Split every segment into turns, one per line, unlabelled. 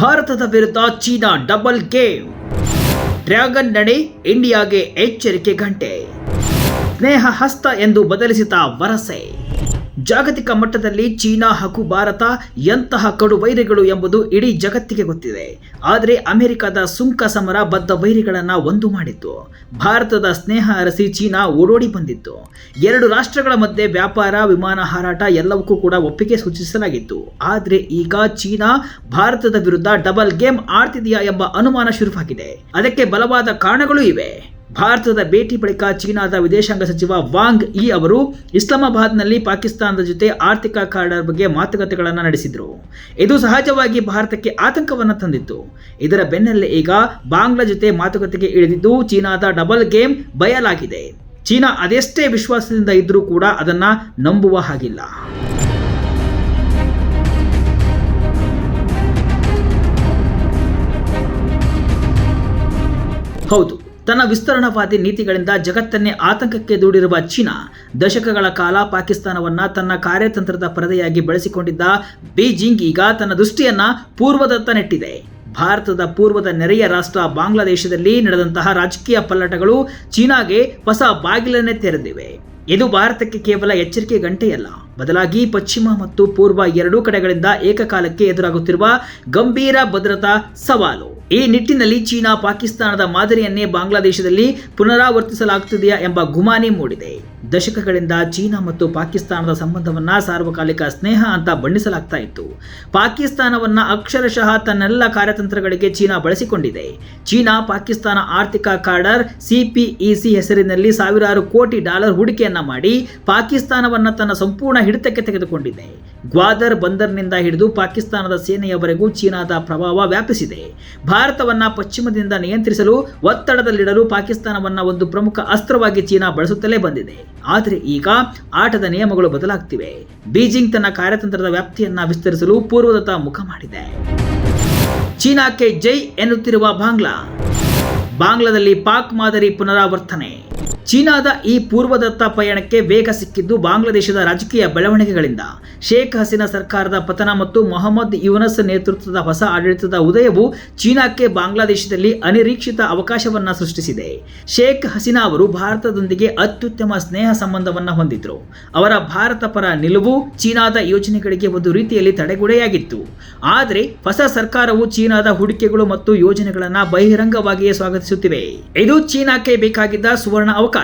ಭಾರತದ ವಿರುದ್ಧ China double game. Dragon ನಡೆ, ಇಂಡಿಯಾಗೆ ಎಚ್ಚರಿಕೆ ಗಂಟೆ. ಸ್ನೇಹ ಹಸ್ತ ಎಂದು ಬದಲಿಸಿದ ವರಸೆ. ಜಾಗತಿಕ ಮಟ್ಟದಲ್ಲಿ ಚೀನಾ ಹಾಗೂ ಭಾರತ ಎಂತಹ ಕಡು ವೈರಿಗಳು ಎಂಬುದು ಇಡೀ ಜಗತ್ತಿಗೆ ಗೊತ್ತಿದೆ. ಆದರೆ ಅಮೆರಿಕದ ಸುಂಕ ಸಮರ ಬದ್ಧ ವೈರಿಗಳನ್ನು ಒಂದು ಮಾಡಿತ್ತು. ಭಾರತದ ಸ್ನೇಹ ಅರಸಿ ಚೀನಾ ಓಡೋಡಿ ಬಂದಿತ್ತು. ಎರಡು ರಾಷ್ಟ್ರಗಳ ಮಧ್ಯೆ ವ್ಯಾಪಾರ, ವಿಮಾನ ಹಾರಾಟ ಎಲ್ಲವಕ್ಕೂ ಕೂಡ ಒಪ್ಪಿಗೆ ಸೂಚಿಸಲಾಗಿತ್ತು. ಆದರೆ ಈಗ ಚೀನಾ ಭಾರತದ ವಿರುದ್ಧ ಡಬಲ್ ಗೇಮ್ ಆಡ್ತಿದೆಯಾ ಎಂಬ ಅನುಮಾನ ಶುರುವಾಗಿದೆ. ಅದಕ್ಕೆ ಬಲವಾದ ಕಾರಣಗಳೂ ಇವೆ. ಭಾರತದ ಭೇಟಿ ಬಳಿಕ ಚೀನಾದ ವಿದೇಶಾಂಗ ಸಚಿವ ವಾಂಗ್ ಯಿ ಅವರು ಇಸ್ಲಾಮಾಬಾದ್ನಲ್ಲಿ ಪಾಕಿಸ್ತಾನದ ಜೊತೆ ಆರ್ಥಿಕ ಕಾರಿಡಾರ್ ಬಗ್ಗೆ ಮಾತುಕತೆಗಳನ್ನು ನಡೆಸಿದರು. ಇದು ಸಹಜವಾಗಿ ಭಾರತಕ್ಕೆ ಆತಂಕವನ್ನು ತಂದಿತ್ತು. ಇದರ ಬೆನ್ನಲ್ಲೇ ಈಗ ಬಾಂಗ್ಲಾ ಜೊತೆ ಮಾತುಕತೆಗೆ ಇಳಿದಿದ್ದು ಚೀನಾದ ಡಬಲ್ ಗೇಮ್ ಬಯಲಾಗಿದೆ. ಚೀನಾ ಅದೆಷ್ಟೇ ವಿಶ್ವಾಸದಿಂದ ಇದ್ರೂ ಕೂಡ ಅದನ್ನು ನಂಬುವ ಹಾಗಿಲ್ಲ. ಹೌದು, ತನ್ನ ವಿಸ್ತರಣಾವಾದಿ ನೀತಿಗಳಿಂದ ಜಗತ್ತನ್ನೇ ಆತಂಕಕ್ಕೆ ದೂಡಿರುವ ಚೀನಾ ದಶಕಗಳ ಕಾಲ ಪಾಕಿಸ್ತಾನವನ್ನು ತನ್ನ ಕಾರ್ಯತಂತ್ರದ ಪರದೆಯಾಗಿ ಬಳಸಿಕೊಂಡಿದ್ದ ಬೀಜಿಂಗ್ ಈಗ ತನ್ನ ದೃಷ್ಟಿಯನ್ನು ಪೂರ್ವದತ್ತ ನೆಟ್ಟಿದೆ. ಭಾರತದ ಪೂರ್ವದ ನೆರೆಯ ರಾಷ್ಟ್ರ ಬಾಂಗ್ಲಾದೇಶದಲ್ಲಿ ನಡೆದಂತಹ ರಾಜಕೀಯ ಪಲ್ಲಟಗಳು ಚೀನಾಗೆ ಹೊಸ ಬಾಗಿಲನ್ನೇ ತೆರೆದಿವೆ. ಇದು ಭಾರತಕ್ಕೆ ಕೇವಲ ಎಚ್ಚರಿಕೆ ಗಂಟೆಯಲ್ಲ, ಬದಲಾಗಿ ಪಶ್ಚಿಮ ಮತ್ತು ಪೂರ್ವ ಎರಡೂ ಕಡೆಗಳಿಂದ ಏಕಕಾಲಕ್ಕೆ ಎದುರಾಗುತ್ತಿರುವ ಗಂಭೀರ ಭದ್ರತಾ ಸವಾಲು. ಈ ನಿಟ್ಟಿನಲ್ಲಿ ಚೀನಾ ಪಾಕಿಸ್ತಾನದ ಮಾದರಿಯನ್ನೇ ಬಾಂಗ್ಲಾದೇಶದಲ್ಲಿ ಪುನರಾವರ್ತಿಸಲಾಗುತ್ತಿದೆಯಾ ಎಂಬ ಗುಮಾನಿ ಮೂಡಿದೆ. ದಶಕಗಳಿಂದ ಚೀನಾ ಮತ್ತು ಪಾಕಿಸ್ತಾನದ ಸಂಬಂಧವನ್ನ ಸಾರ್ವಕಾಲಿಕ ಸ್ನೇಹ ಅಂತ ಬಣ್ಣಿಸಲಾಗ್ತಾ ಇತ್ತು. ಪಾಕಿಸ್ತಾನವನ್ನ ಅಕ್ಷರಶಃ ತನ್ನೆಲ್ಲ ಕಾರ್ಯತಂತ್ರಗಳಿಗೆ ಚೀನಾ ಬಳಸಿಕೊಂಡಿದೆ. ಚೀನಾ ಪಾಕಿಸ್ತಾನ ಆರ್ಥಿಕ ಕಾರಿಡಾರ್ ಸಿಪಿಇಸಿ ಹೆಸರಿನಲ್ಲಿ ಸಾವಿರಾರು ಕೋಟಿ ಡಾಲರ್ ಹೂಡಿಕೆಯನ್ನ ಮಾಡಿ ಪಾಕಿಸ್ತಾನವನ್ನ ತನ್ನ ಸಂಪೂರ್ಣ ಹಿಡಿತಕ್ಕೆ ತೆಗೆದುಕೊಂಡಿದೆ. ಗ್ವಾದರ್ ಬಂದರ್ನಿಂದ ಹಿಡಿದು ಪಾಕಿಸ್ತಾನದ ಸೇನೆಯವರೆಗೂ ಚೀನಾದ ಪ್ರಭಾವ ವ್ಯಾಪಿಸಿದೆ. ಭಾರತವನ್ನ ಪಶ್ಚಿಮದಿಂದ ನಿಯಂತ್ರಿಸಲು, ಒತ್ತಡದಲ್ಲಿಡಲು ಪಾಕಿಸ್ತಾನವನ್ನ ಒಂದು ಪ್ರಮುಖ ಅಸ್ತ್ರವಾಗಿ ಚೀನಾ ಬಳಸುತ್ತಲೇ ಬಂದಿದೆ. ಆದರೆ ಈಗ ಆಟದ ನಿಯಮಗಳು ಬದಲಾಗ್ತಿವೆ. ಬೀಜಿಂಗ್ ತನ್ನ ಕಾರ್ಯತಂತ್ರದ ವ್ಯಾಪ್ತಿಯನ್ನ ವಿಸ್ತರಿಸಲು ಪೂರ್ವದತ್ತ ಮುಖ ಮಾಡಿದೆ. ಚೀನಾಕ್ಕೆ ಜೈ ಎನ್ನುತ್ತಿರುವ ಬಾಂಗ್ಲಾದಲ್ಲಿ ಪಾಕ್ ಮಾದರಿ ಪುನರಾವರ್ತನೆ. ಚೀನಾದ ಈ ಪೂರ್ವದತ್ತ ಪಯಣಕ್ಕೆ ವೇಗ ಸಿಕ್ಕಿದ್ದು ಬಾಂಗ್ಲಾದೇಶದ ರಾಜಕೀಯ ಬೆಳವಣಿಗೆಗಳಿಂದ. ಶೇಖ್ ಹಸೀನಾ ಸರ್ಕಾರದ ಪತನ ಮತ್ತು ಮೊಹಮ್ಮದ್ ಯೂನಸ್ ನೇತೃತ್ವದ ಹೊಸ ಆಡಳಿತದ ಉದಯವು ಚೀನಾಕ್ಕೆ ಬಾಂಗ್ಲಾದೇಶದಲ್ಲಿ ಅನಿರೀಕ್ಷಿತ ಅವಕಾಶವನ್ನು ಸೃಷ್ಟಿಸಿದೆ. ಶೇಖ್ ಹಸೀನಾ ಅವರು ಭಾರತದೊಂದಿಗೆ ಅತ್ಯುತ್ತಮ ಸ್ನೇಹ ಸಂಬಂಧವನ್ನು ಹೊಂದಿದ್ರು. ಅವರ ಭಾರತ ಪರ ನಿಲುವು ಚೀನಾದ ಯೋಜನೆಗಳಿಗೆ ಒಂದು ರೀತಿಯಲ್ಲಿ ತಡೆಗೋಡೆಯಾಗಿತ್ತು. ಆದರೆ ಹೊಸ ಸರ್ಕಾರವು ಚೀನಾದ ಹೂಡಿಕೆಗಳು ಮತ್ತು ಯೋಜನೆಗಳನ್ನು ಬಹಿರಂಗವಾಗಿಯೇ ಸ್ವಾಗತಿಸುತ್ತಿವೆ. ಇದು ಚೀನಾಕ್ಕೆ ಬೇಕಾಗಿದ್ದ ಸುವರ್ಣ ಅವಕಾಶ.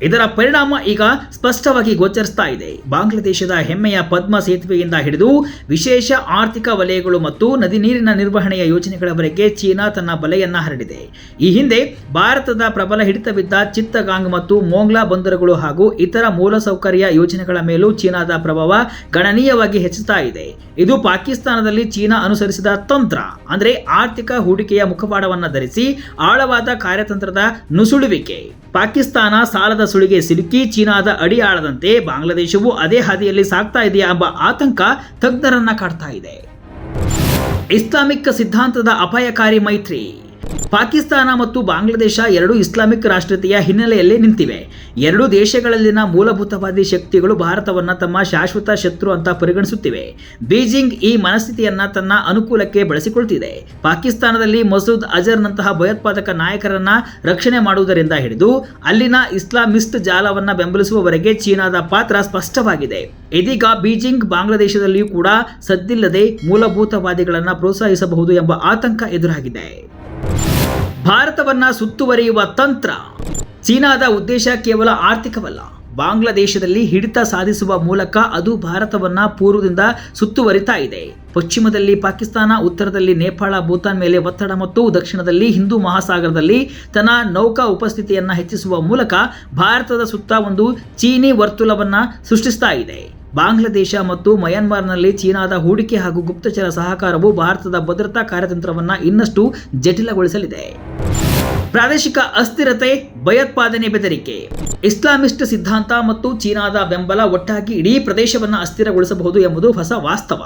ಇದರ ಪರಿಣಾಮ ಈಗ ಸ್ಪಷ್ಟವಾಗಿ ಗೋಚರಿಸ್ತಾ ಇದೆ. ಬಾಂಗ್ಲಾದೇಶದ ಹೆಮ್ಮೆಯ ಪದ್ಮ ಸೇತುವೆಯಿಂದ ಹಿಡಿದು ವಿಶೇಷ ಆರ್ಥಿಕ ವಲಯಗಳು ಮತ್ತು ನದಿ ನೀರಿನ ನಿರ್ವಹಣೆಯ ಯೋಜನೆಗಳವರೆಗೆ ಚೀನಾ ತನ್ನ ಬಲೆಯನ್ನ ಹರಡಿದೆ. ಈ ಹಿಂದೆ ಭಾರತದ ಪ್ರಬಲ ಹಿಡಿತವಿದ್ದ ಚಿತ್ತಗಾಂಗ್ ಮತ್ತು ಮೊಂಗ್ಲಾ ಬಂದರುಗಳು ಹಾಗೂ ಇತರ ಮೂಲಸೌಕರ್ಯ ಯೋಜನೆಗಳ ಮೇಲೂ ಚೀನಾದ ಪ್ರಭಾವ ಗಣನೀಯವಾಗಿ ಹೆಚ್ಚುತ್ತಾ ಇದೆ. ಇದು ಪಾಕಿಸ್ತಾನದಲ್ಲಿ ಚೀನಾ ಅನುಸರಿಸಿದ ತಂತ್ರ, ಅಂದರೆ ಆರ್ಥಿಕ ಹೂಡಿಕೆಯ ಮುಖವಾಡವನ್ನು ಧರಿಸಿ ಆಳವಾದ ಕಾರ್ಯತಂತ್ರದ ನುಸುಳುವಿಕೆ. ಪಾಕಿಸ್ತಾನ ಸಾಲದ ಸುಳಿಗೆ ಸಿಲುಕಿ ಚೀನಾದ ಅಡಿಯಾಳದಂತೆ ಬಾಂಗ್ಲಾದೇಶವು ಅದೇ ಹಾದಿಯಲ್ಲಿ ಸಾಗ್ತಾ ಇದೆಯಾ ಎಂಬ ಆತಂಕ ತಜ್ಞರನ್ನ ಕಾಡ್ತಾ ಇದೆ. ಇಸ್ಲಾಮಿಕ್ ಸಿದ್ಧಾಂತದ ಅಪಾಯಕಾರಿ ಮೈತ್ರಿ. ಪಾಕಿಸ್ತಾನ ಮತ್ತು ಬಾಂಗ್ಲಾದೇಶ ಎರಡೂ ಇಸ್ಲಾಮಿಕ್ ರಾಷ್ಟ್ರೀಯತೆಯ ಹಿನ್ನೆಲೆಯಲ್ಲಿ ನಿಂತಿವೆ. ಎರಡೂ ದೇಶಗಳಲ್ಲಿನ ಮೂಲಭೂತವಾದಿ ಶಕ್ತಿಗಳು ಭಾರತವನ್ನು ತಮ್ಮ ಶಾಶ್ವತ ಶತ್ರು ಅಂತ ಪರಿಗಣಿಸುತ್ತಿವೆ. ಬೀಜಿಂಗ್ ಈ ಮನಸ್ಥಿತಿಯನ್ನ ತನ್ನ ಅನುಕೂಲಕ್ಕೆ ಬಳಸಿಕೊಳ್ತಿದೆ. ಪಾಕಿಸ್ತಾನದಲ್ಲಿ ಮಸೂದ್ ಅಜರ್ನಂತಹ ಭಯೋತ್ಪಾದಕ ನಾಯಕರನ್ನ ರಕ್ಷಣೆ ಮಾಡುವುದರಿಂದ ಹಿಡಿದು ಅಲ್ಲಿನ ಇಸ್ಲಾಮಿಸ್ಟ್ ಜಾಲವನ್ನು ಬೆಂಬಲಿಸುವವರೆಗೆ ಚೀನಾದ ಪಾತ್ರ ಸ್ಪಷ್ಟವಾಗಿದೆ. ಇದೀಗ ಬೀಜಿಂಗ್ ಬಾಂಗ್ಲಾದೇಶದಲ್ಲಿಯೂ ಕೂಡ ಸದ್ದಿಲ್ಲದೆ ಮೂಲಭೂತವಾದಿಗಳನ್ನು ಪ್ರೋತ್ಸಾಹಿಸಬಹುದು ಎಂಬ ಆತಂಕ ಎದುರಾಗಿದೆ. ಭಾರತವನ್ನ ಸುತ್ತುವರಿಯುವ ತಂತ್ರ. ಚೀನಾದ ಉದ್ದೇಶ ಕೇವಲ ಆರ್ಥಿಕವಲ್ಲ. ಬಾಂಗ್ಲಾದೇಶದಲ್ಲಿ ಹಿಡಿತ ಸಾಧಿಸುವ ಮೂಲಕ ಅದು ಭಾರತವನ್ನ ಪೂರ್ವದಿಂದ ಸುತ್ತುವರಿತಾ ಇದೆ. ಪಶ್ಚಿಮದಲ್ಲಿ ಪಾಕಿಸ್ತಾನ, ಉತ್ತರದಲ್ಲಿ ನೇಪಾಳ, ಭೂತಾನ್ ಮೇಲೆ ಒತ್ತಡ ಮತ್ತು ದಕ್ಷಿಣದಲ್ಲಿ ಹಿಂದೂ ಮಹಾಸಾಗರದಲ್ಲಿ ತನ್ನ ನೌಕಾ ಉಪಸ್ಥಿತಿಯನ್ನು ಹೆಚ್ಚಿಸುವ ಮೂಲಕ ಭಾರತದ ಸುತ್ತ ಒಂದು ಚೀನಿ ವರ್ತುಲವನ್ನು ಸೃಷ್ಟಿಸ್ತಾ ಇದೆ. ಬಾಂಗ್ಲಾದೇಶ ಮತ್ತು ಮಯನ್ಮಾರ್ನಲ್ಲಿ ಚೀನಾದ ಹೂಡಿಕೆ ಹಾಗೂ ಗುಪ್ತಚರ ಸಹಕಾರವು ಭಾರತದ ಭದ್ರತಾ ಕಾರ್ಯತಂತ್ರವನ್ನು ಇನ್ನಷ್ಟು ಜಟಿಲಗೊಳಿಸಲಿದೆ. ಪ್ರಾದೇಶಿಕ ಅಸ್ಥಿರತೆ, ಭಯೋತ್ಪಾದನೆ, ಬೆದರಿಕೆ. ಇಸ್ಲಾಮಿಸ್ಟ್ ಸಿದ್ಧಾಂತ ಮತ್ತು ಚೀನಾದ ಬೆಂಬಲ ಒಟ್ಟಾಗಿ ಇಡೀ ಪ್ರದೇಶವನ್ನು ಅಸ್ಥಿರಗೊಳಿಸಬಹುದು ಎಂಬುದು ಹೊಸ ವಾಸ್ತವ.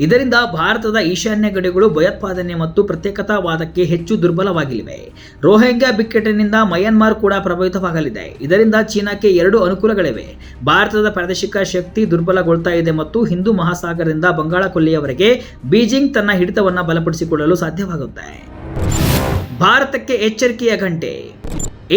ಇದರಿಂದ ಭಾರತದ ಈಶಾನ್ಯ ಗಡಿಗಳು ಭಯೋತ್ಪಾದನೆ ಮತ್ತು ಪ್ರತ್ಯೇಕತಾವಾದಕ್ಕೆ ಹೆಚ್ಚು ದುರ್ಬಲವಾಗಲಿವೆ. ರೋಹಿಂಗ್ಯಾ ಬಿಕ್ಕಟ್ಟಿನಿಂದ ಮಯನ್ಮಾರ್ ಕೂಡ ಪ್ರಭಾವಿತವಾಗಲಿದೆ. ಇದರಿಂದ ಚೀನಾಕ್ಕೆ ಎರಡು ಅನುಕೂಲಗಳಿವೆ. ಭಾರತದ ಪ್ರಾದೇಶಿಕ ಶಕ್ತಿ ದುರ್ಬಲಗೊಳ್ತಾ ಇದೆ ಮತ್ತು ಹಿಂದೂ ಮಹಾಸಾಗರದಿಂದ ಬಂಗಾಳ ಕೊಲ್ಲಿಯವರೆಗೆ ಬೀಜಿಂಗ್ ತನ್ನ ಹಿಡಿತವನ್ನು ಬಲಪಡಿಸಿಕೊಳ್ಳಲು ಸಾಧ್ಯವಾಗುತ್ತೆ. ಭಾರತಕ್ಕೆ ಎಚ್ಚರಿಕೆಯ ಗಂಟೆ.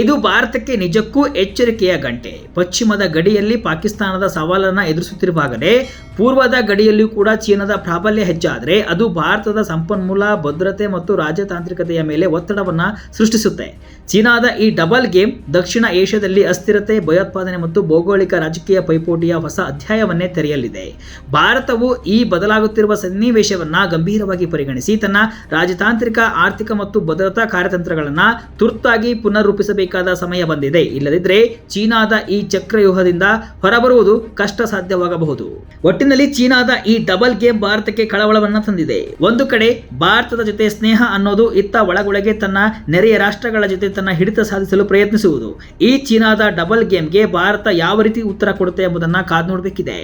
ಇದು ಭಾರತಕ್ಕೆ ನಿಜಕ್ಕೂ ಎಚ್ಚರಿಕೆಯ ಗಂಟೆ. ಪಶ್ಚಿಮದ ಗಡಿಯಲ್ಲಿ ಪಾಕಿಸ್ತಾನದ ಸವಾಲನ್ನು ಎದುರಿಸುತ್ತಿರುವಾಗಲೇ ಪೂರ್ವದ ಗಡಿಯಲ್ಲಿಯೂ ಕೂಡ ಚೀನಾದ ಪ್ರಾಬಲ್ಯ ಹೆಚ್ಚಾದರೆ ಅದು ಭಾರತದ ಸಂಪನ್ಮೂಲ, ಭದ್ರತೆ ಮತ್ತು ರಾಜತಾಂತ್ರಿಕತೆಯ ಮೇಲೆ ಒತ್ತಡವನ್ನು ಸೃಷ್ಟಿಸುತ್ತೆ. ಚೀನಾದ ಈ ಡಬಲ್ ಗೇಮ್ ದಕ್ಷಿಣ ಏಷ್ಯಾದಲ್ಲಿ ಅಸ್ಥಿರತೆ, ಭಯೋತ್ಪಾದನೆ ಮತ್ತು ಭೌಗೋಳಿಕ ರಾಜಕೀಯ ಪೈಪೋಟಿಯ ಹೊಸ ಅಧ್ಯಾಯವನ್ನೇ ತೆರೆಯಲಿದೆ. ಭಾರತವು ಈ ಬದಲಾಗುತ್ತಿರುವ ಸನ್ನಿವೇಶವನ್ನು ಗಂಭೀರವಾಗಿ ಪರಿಗಣಿಸಿ ತನ್ನ ರಾಜತಾಂತ್ರಿಕ, ಆರ್ಥಿಕ ಮತ್ತು ಭದ್ರತಾ ಕಾರ್ಯತಂತ್ರಗಳನ್ನು ತುರ್ತಾಗಿ ಪುನರ್ರೂಪಿಸಬೇಕಾದ ಸಮಯ ಬಂದಿದೆ. ಇಲ್ಲದಿದ್ದರೆ ಚೀನಾದ ಈ ಚಕ್ರವ್ಯೂಹದಿಂದ ಹೊರಬರುವುದು ಕಷ್ಟ ಸಾಧ್ಯವಾಗಬಹುದು. ಒಟ್ಟಿನಲ್ಲಿ ಚೀನಾದ ಈ ಡಬಲ್ ಗೇಮ್ ಭಾರತಕ್ಕೆ ಕಳವಳವನ್ನು ತಂದಿದೆ. ಒಂದು ಕಡೆ ಭಾರತದ ಜೊತೆ ಸ್ನೇಹ ಅನ್ನೋದು, ಇತ್ತ ಒಳಗೊಳಗೆ ತನ್ನ ನೆರೆಯ ರಾಷ್ಟ್ರಗಳ ಜೊತೆ ತನ್ನ ಹಿಡಿತ ಸಾಧಿಸಲು ಪ್ರಯತ್ನಿಸುವುದು. ಈ ಚೀನಾದ ಡಬಲ್ ಗೇಮ್ಗೆ ಭಾರತ ಯಾವ ರೀತಿ ಉತ್ತರ ಕೊಡುತ್ತೆ ಎಂಬುದನ್ನು ಕಾದು ನೋಡಬೇಕಿದೆ.